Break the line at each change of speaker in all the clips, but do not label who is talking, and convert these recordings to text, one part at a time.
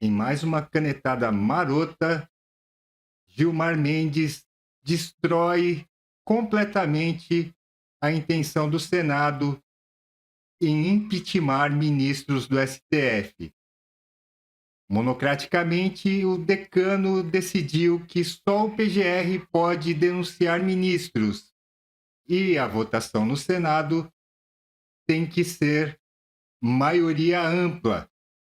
Em mais uma canetada marota, Gilmar Mendes destrói completamente a intenção do Senado em impeachment ministros do STF. Monocraticamente, o decano decidiu que só o PGR pode denunciar ministros e a votação no Senado tem que ser maioria ampla,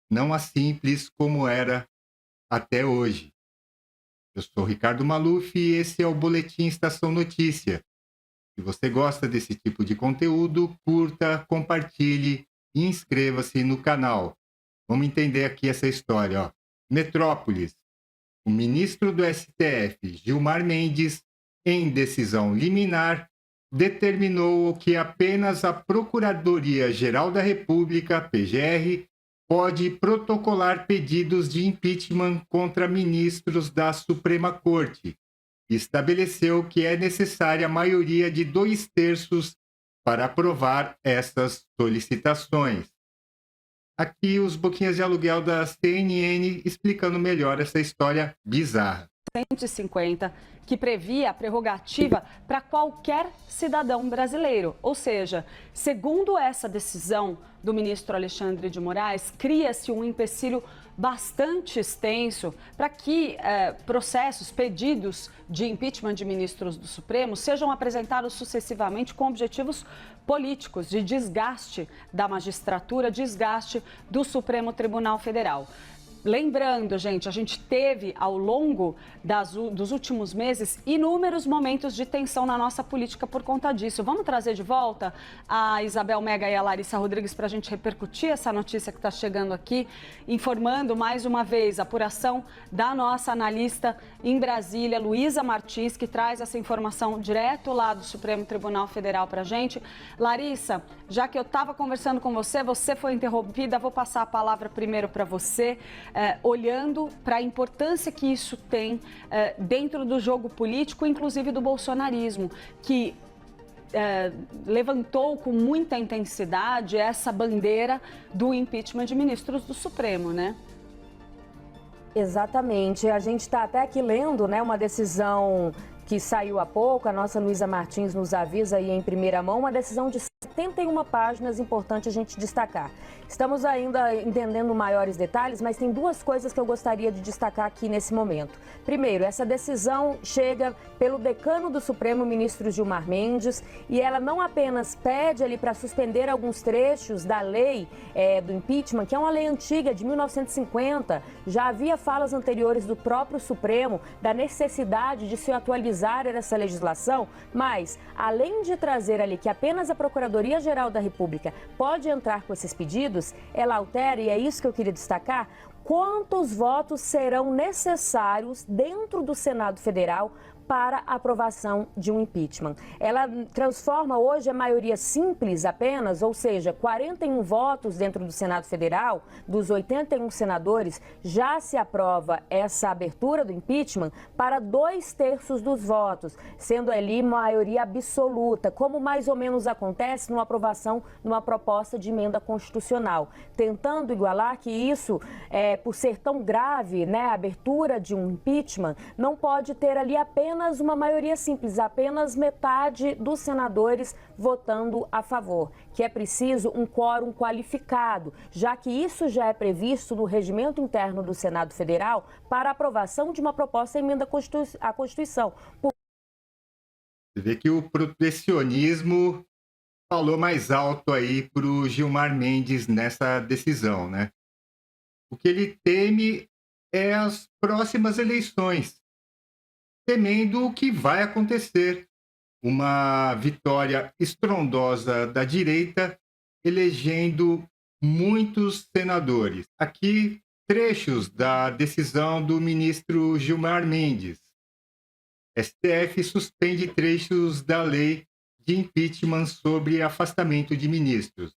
não a simples como era até hoje. Eu sou Ricardo Maluf e esse é o Boletim Estação Notícia. Se você gosta desse tipo de conteúdo, curta, compartilhe e inscreva-se no canal. Vamos entender aqui essa história. Ó. Metrópolis. O ministro do STF, Gilmar Mendes, em decisão liminar, determinou que apenas a Procuradoria-Geral da República, PGR, pode protocolar pedidos de impeachment contra ministros da Suprema Corte. Estabeleceu que é necessária a maioria de 2/3 para aprovar essas solicitações. Aqui os boquinhas de aluguel da CNN explicando melhor essa história bizarra.
150, que previa a prerrogativa para qualquer cidadão brasileiro. Ou seja, segundo essa decisão do ministro Alexandre de Moraes, cria-se um empecilho bastante extenso para que processos, pedidos de impeachment de ministros do Supremo sejam apresentados sucessivamente com objetivos políticos, de desgaste da magistratura, desgaste do Supremo Tribunal Federal. Lembrando, gente, a gente teve ao longo dos últimos meses inúmeros momentos de tensão na nossa política por conta disso. Vamos trazer de volta a Isabel Mega e a Larissa Rodrigues para a gente repercutir essa notícia que está chegando aqui, informando mais uma vez a apuração da nossa analista em Brasília, Luísa Martins, que traz essa informação direto lá do Supremo Tribunal Federal para a gente. Larissa, já que eu estava conversando com você, você foi interrompida, vou passar a palavra primeiro para você. Olhando para a importância que isso tem dentro do jogo político, inclusive do bolsonarismo, que levantou com muita intensidade essa bandeira do impeachment de ministros do Supremo, né?
Exatamente. A gente está até aqui lendo, né, uma decisão que saiu há pouco, a nossa Luísa Martins nos avisa aí em primeira mão, uma decisão de 71 páginas, importante a gente destacar. Estamos ainda entendendo maiores detalhes, mas tem duas coisas que eu gostaria de destacar aqui nesse momento. Primeiro, essa decisão chega pelo decano do Supremo, ministro Gilmar Mendes, e ela não apenas pede ali para suspender alguns trechos da lei do impeachment, que é uma lei antiga de 1950, já havia falas anteriores do próprio Supremo da necessidade de se atualizar essa legislação, mas além de trazer ali que apenas a Procuradoria-Geral da República pode entrar com esses pedidos, ela altera, e é isso que eu queria destacar, quantos votos serão necessários dentro do Senado Federal para a aprovação de um impeachment. Ela transforma hoje a maioria simples apenas, ou seja, 41 votos dentro do Senado Federal, dos 81 senadores, já se aprova essa abertura do impeachment para 2/3 dos votos, sendo ali maioria absoluta, como mais ou menos acontece numa aprovação numa proposta de emenda constitucional, tentando igualar que isso, por ser tão grave, né, a abertura de um impeachment, não pode ter ali apenas uma maioria simples, apenas metade dos senadores votando a favor, que é preciso um quórum qualificado, já que isso já é previsto no regimento interno do Senado Federal para aprovação de uma proposta de emenda à Constituição.
Você vê que o protecionismo falou mais alto aí para o Gilmar Mendes nessa decisão, né? O que ele teme é as próximas eleições, temendo o que vai acontecer. Uma vitória estrondosa da direita, elegendo muitos senadores. Aqui, trechos da decisão do ministro Gilmar Mendes. STF suspende trechos da lei de impeachment sobre afastamento de ministros.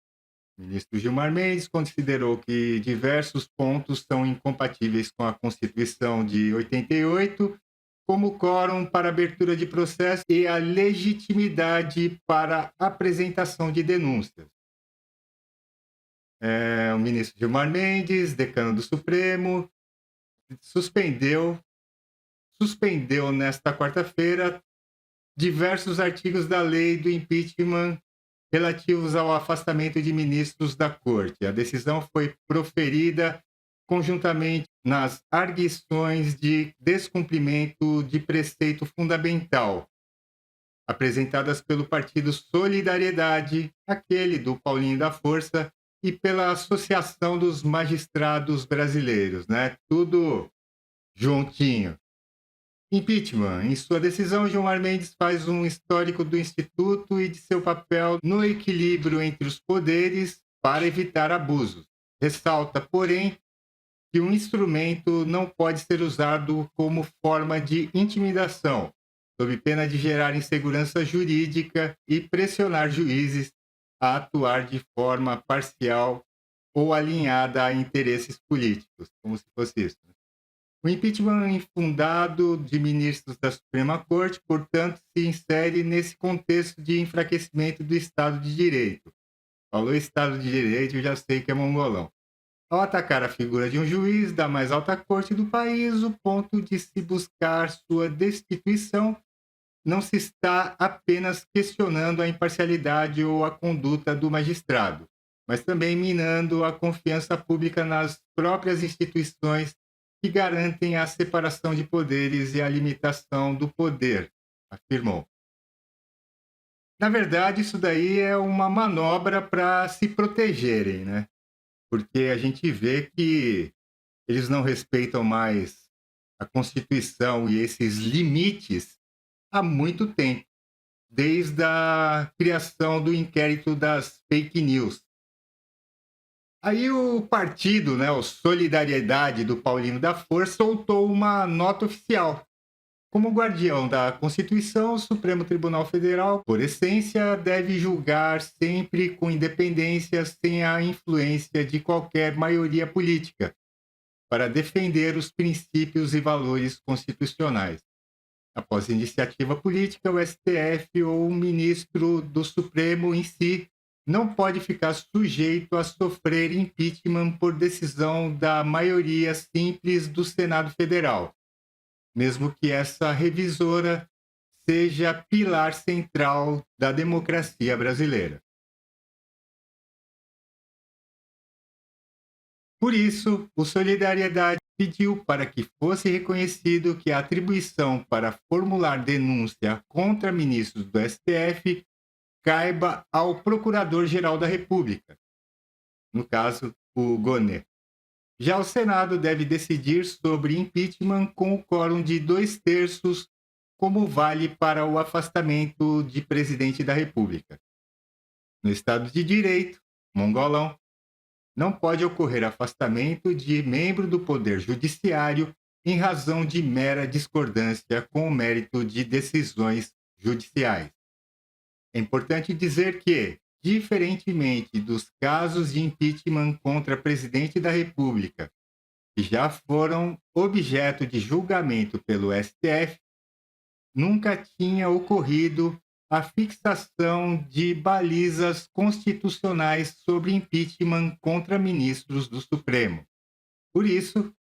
O ministro Gilmar Mendes considerou que diversos pontos são incompatíveis com a Constituição de 88, como o quórum para abertura de processo e a legitimidade para apresentação de denúncias. o ministro Gilmar Mendes, decano do Supremo, suspendeu nesta quarta-feira diversos artigos da lei do impeachment relativos ao afastamento de ministros da Corte. A decisão foi proferida conjuntamente nas arguições de descumprimento de preceito fundamental, apresentadas pelo Partido Solidariedade, aquele do Paulinho da Força, e pela Associação dos Magistrados Brasileiros, né? Tudo juntinho. Impeachment. Em sua decisão, Gilmar Mendes faz um histórico do Instituto e de seu papel no equilíbrio entre os poderes para evitar abusos. Ressalta, porém, que um instrumento não pode ser usado como forma de intimidação, sob pena de gerar insegurança jurídica e pressionar juízes a atuar de forma parcial ou alinhada a interesses políticos, como se fosse isso. O impeachment infundado de ministros da Suprema Corte, portanto, se insere nesse contexto de enfraquecimento do Estado de Direito. Falou Estado de Direito, eu já sei que é mongolão. Ao atacar a figura de um juiz da mais alta corte do país, o ponto de se buscar sua destituição não se está apenas questionando a imparcialidade ou a conduta do magistrado, mas também minando a confiança pública nas próprias instituições que garantem a separação de poderes e a limitação do poder, afirmou. Na verdade, isso daí é uma manobra para se protegerem, né? Porque a gente vê que eles não respeitam mais a Constituição e esses limites há muito tempo, desde a criação do inquérito das fake news. Aí o partido, né, o Solidariedade do Paulinho da Força, soltou uma nota oficial. Como guardião da Constituição, o Supremo Tribunal Federal, por essência, deve julgar sempre com independência, sem a influência de qualquer maioria política, para defender os princípios e valores constitucionais. Após iniciativa política, o STF ou o ministro do Supremo em si não pode ficar sujeito a sofrer impeachment por decisão da maioria simples do Senado Federal, mesmo que essa revisora seja pilar central da democracia brasileira. Por isso, o Solidariedade pediu para que fosse reconhecido que a atribuição para formular denúncia contra ministros do STF caiba ao Procurador-Geral da República, no caso, o Gonê. Já o Senado deve decidir sobre impeachment com o quórum de 2/3, como vale para o afastamento de presidente da República. No Estado de Direito, mongolão, não pode ocorrer afastamento de membro do Poder Judiciário em razão de mera discordância com o mérito de decisões judiciais. É importante dizer que, diferentemente dos casos de impeachment contra presidente da República, que já foram objeto de julgamento pelo STF, nunca tinha ocorrido a fixação de balizas constitucionais sobre impeachment contra ministros do Supremo. Por isso,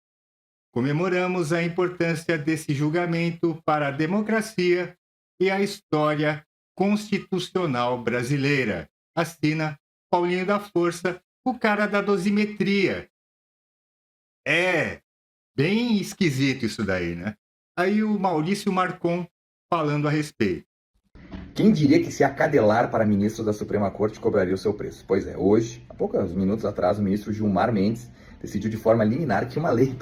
comemoramos a importância desse julgamento para a democracia e a história constitucional brasileira. Assina Paulinho da Força, o cara da dosimetria. É bem esquisito isso daí, né? Aí o Maurício Marcon falando a respeito.
Quem diria que se acadelar para ministro da Suprema Corte cobraria o seu preço? Pois é, hoje, há poucos minutos atrás, o ministro Gilmar Mendes decidiu de forma liminar que uma lei,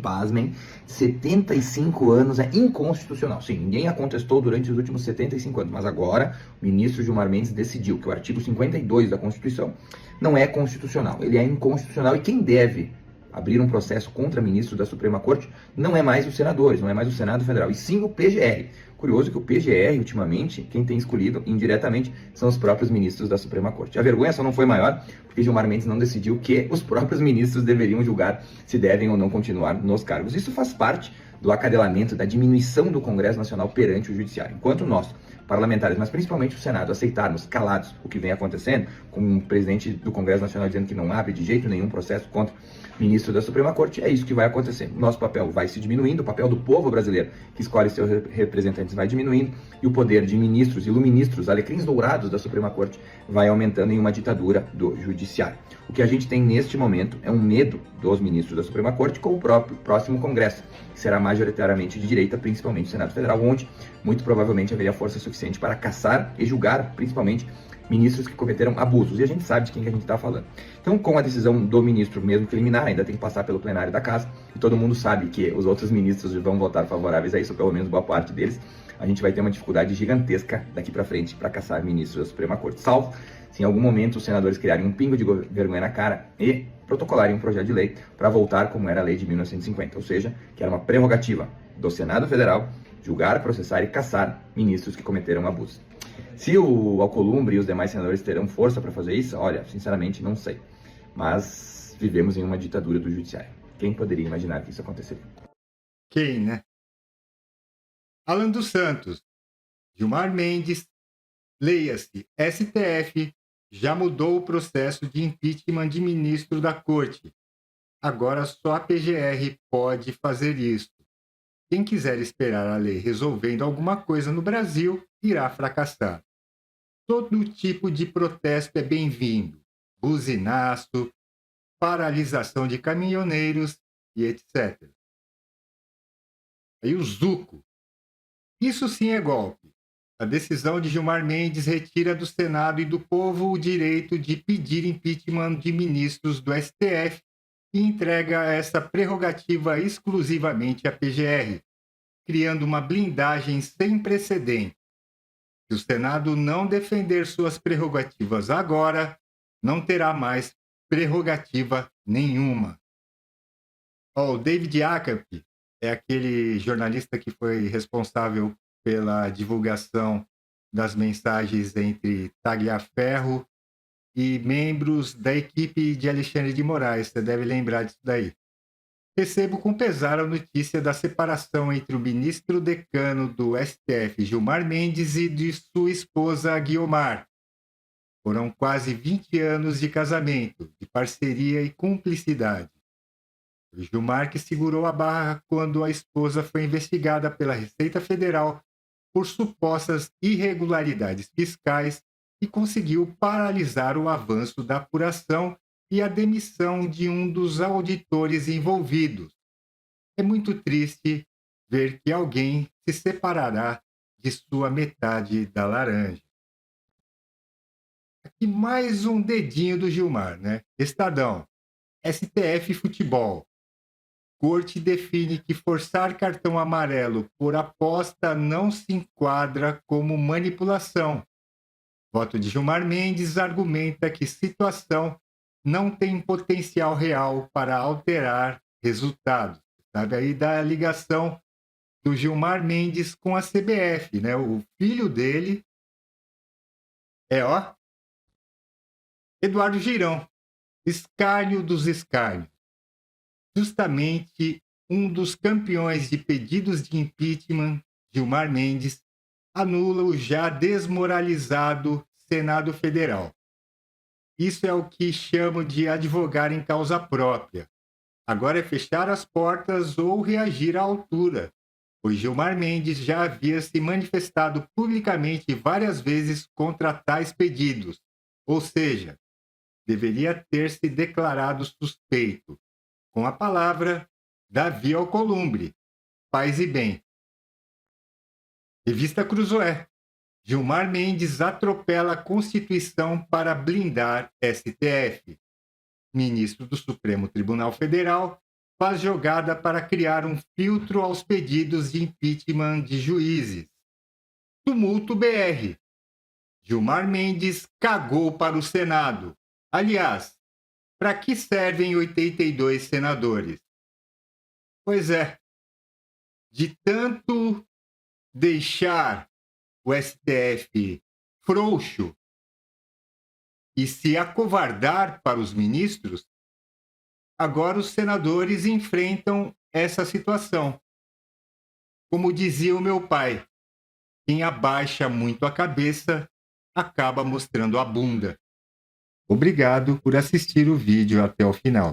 pasmem, 75 anos é inconstitucional. Sim, ninguém a contestou durante os últimos 75 anos, mas agora o ministro Gilmar Mendes decidiu que o artigo 52 da Constituição não é constitucional, ele é inconstitucional, e quem deve abrir um processo contra ministro da Suprema Corte não é mais os senadores, não é mais o Senado Federal, e sim o PGR, Curioso que o PGR, ultimamente, quem tem escolhido indiretamente são os próprios ministros da Suprema Corte. A vergonha só não foi maior porque Gilmar Mendes não decidiu que os próprios ministros deveriam julgar se devem ou não continuar nos cargos. Isso faz parte do acadelamento, da diminuição do Congresso Nacional perante o Judiciário. Enquanto nós, parlamentares, mas principalmente o Senado, aceitarmos calados o que vem acontecendo, com o presidente do Congresso Nacional dizendo que não abre de jeito nenhum processo contra ministro da Suprema Corte, é isso que vai acontecer. Nosso papel vai se diminuindo, o papel do povo brasileiro que escolhe seus representantes vai diminuindo e o poder de ministros, iluministros, alecrins dourados da Suprema Corte vai aumentando em uma ditadura do Judiciário. O que a gente tem neste momento é um medo dos ministros da Suprema Corte com o próprio próximo Congresso, que será majoritariamente de direita, principalmente o Senado Federal, onde muito provavelmente haveria força suficiente para caçar e julgar, principalmente, ministros que cometeram abusos. E a gente sabe de quem que a gente está falando. Então, com a decisão do ministro, mesmo que liminar, ainda tem que passar pelo plenário da Casa, e todo mundo sabe que os outros ministros vão votar favoráveis a isso, pelo menos boa parte deles, a gente vai ter uma dificuldade gigantesca daqui para frente para caçar ministros da Suprema Corte. Salvo se em algum momento os senadores criarem um pingo de vergonha na cara e protocolarem um projeto de lei para voltar como era a lei de 1950, ou seja, que era uma prerrogativa do Senado Federal julgar, processar e caçar ministros que cometeram abusos. Se o Alcolumbre e os demais senadores terão força para fazer isso, olha, sinceramente não sei. Mas vivemos em uma ditadura do judiciário. Quem poderia imaginar que isso aconteceria?
Quem, né? Alan dos Santos, Gilmar Mendes, leia-se, STF já mudou o processo de impeachment de ministro da Corte. Agora só a PGR pode fazer isso. Quem quiser esperar a lei resolvendo alguma coisa no Brasil, irá fracassar. Todo tipo de protesto é bem-vindo. Buzinaço, paralisação de caminhoneiros e etc. Aí o Zuco. Isso sim é golpe. A decisão de Gilmar Mendes retira do Senado e do povo o direito de pedir impeachment de ministros do STF e entrega essa prerrogativa exclusivamente à PGR, criando uma blindagem sem precedentes. Se o Senado não defender suas prerrogativas agora, não terá mais prerrogativa nenhuma. O David Jacob é aquele jornalista que foi responsável pela divulgação das mensagens entre Tagliaferro e membros da equipe de Alexandre de Moraes. Você deve lembrar disso daí. Recebo com pesar a notícia da separação entre o ministro decano do STF, Gilmar Mendes, e de sua esposa, Guiomar. Foram quase 20 anos de casamento, de parceria e cumplicidade. Foi Gilmar que segurou a barra quando a esposa foi investigada pela Receita Federal por supostas irregularidades fiscais e conseguiu paralisar o avanço da apuração e a demissão de um dos auditores envolvidos. É muito triste ver que alguém se separará de sua metade da laranja. Aqui mais um dedinho do Gilmar, né? Estadão, STF Futebol. Corte define que forçar cartão amarelo por aposta não se enquadra como manipulação. Voto de Gilmar Mendes argumenta que situação não tem potencial real para alterar resultados. Sabe aí da ligação do Gilmar Mendes com a CBF, né? O filho dele é, Eduardo Girão, escárnio dos escárnios. Justamente um dos campeões de pedidos de impeachment, Gilmar Mendes, anula o já desmoralizado Senado Federal. Isso é o que chamo de advogar em causa própria. Agora é fechar as portas ou reagir à altura, pois Gilmar Mendes já havia se manifestado publicamente várias vezes contra tais pedidos, ou seja, deveria ter se declarado suspeito. Com a palavra, Davi Alcolumbre, paz e bem. Revista Cruzoé. Gilmar Mendes atropela a Constituição para blindar STF. Ministro do Supremo Tribunal Federal faz jogada para criar um filtro aos pedidos de impeachment de juízes. Tumulto BR. Gilmar Mendes cagou para o Senado. Aliás, para que servem 82 senadores? Pois é, de tanto deixar o STF frouxo e se acovardar para os ministros, agora os senadores enfrentam essa situação. Como dizia o meu pai, quem abaixa muito a cabeça acaba mostrando a bunda. Obrigado por assistir o vídeo até o final.